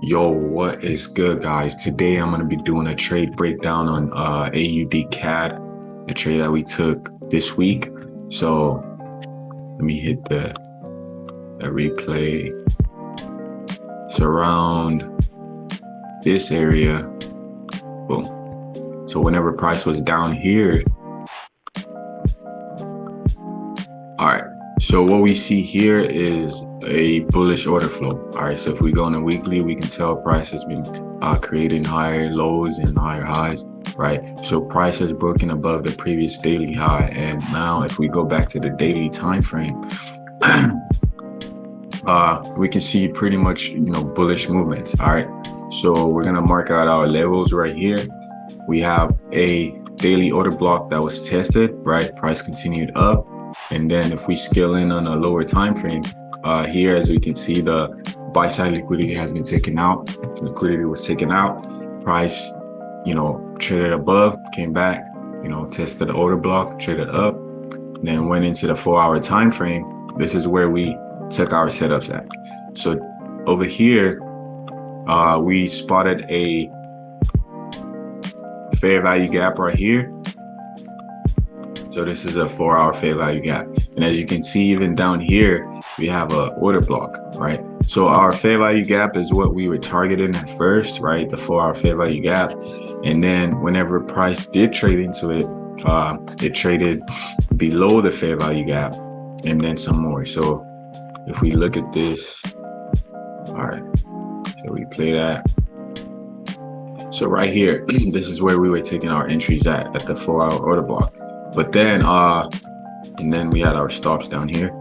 Yo, what is good, guys? Today I'm going to be doing a trade breakdown on AUDCAD, the trade that we took this week. So let me hit the replay. It's around this area. Boom. So whenever price was down here. All right. So what we see here is a bullish order flow. All right, so if we go on a weekly, we can tell price has been creating higher lows and higher highs, right? So price has broken above the previous daily high. And now if we go back to the daily time frame, we can see pretty much, bullish movements. All right, so we're going to mark out our levels right here. We have a daily order block that was tested, right? Price continued up. And then if we scale in on a lower time frame, here, as we can see, the buy side liquidity has been taken out. Liquidity was taken out. Price, traded above, came back, tested the order block, traded up, and then went into the 4-hour time frame. This is where we took our setups at. So over here, we spotted a fair value gap right here. So this is a 4-hour fair value gap. And as you can see, even down here, we have a order block, right? So our fair value gap is what we were targeting at first, right? The 4-hour fair value gap. And then whenever price did trade into it, it traded below the fair value gap and then some more. So if we look at this, all right, so we play that. So right here, this is where we were taking our entries at the 4-hour order block. But then, and then we had our stops down here,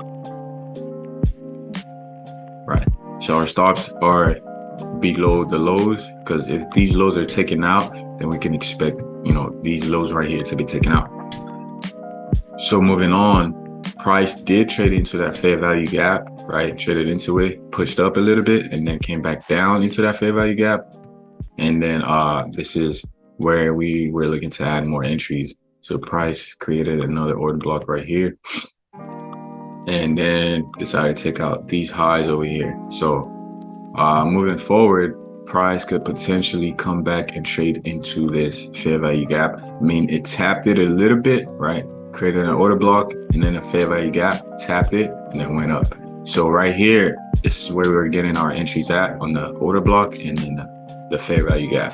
right? So our stops are below the lows, because if these lows are taken out, then we can expect, these lows right here to be taken out. So moving on, price did trade into that fair value gap, right? Traded into it, pushed up a little bit, and then came back down into that fair value gap. And then this is where we were looking to add more entries. So price created another order block right here, and then decided to take out these highs over here. So moving forward, price could potentially come back and trade into this fair value gap. I mean, it tapped it a little bit, right? Created an order block and then a fair value gap, tapped it, and then went up. So right here, this is where we're getting our entries at on the order block and then the fair value gap.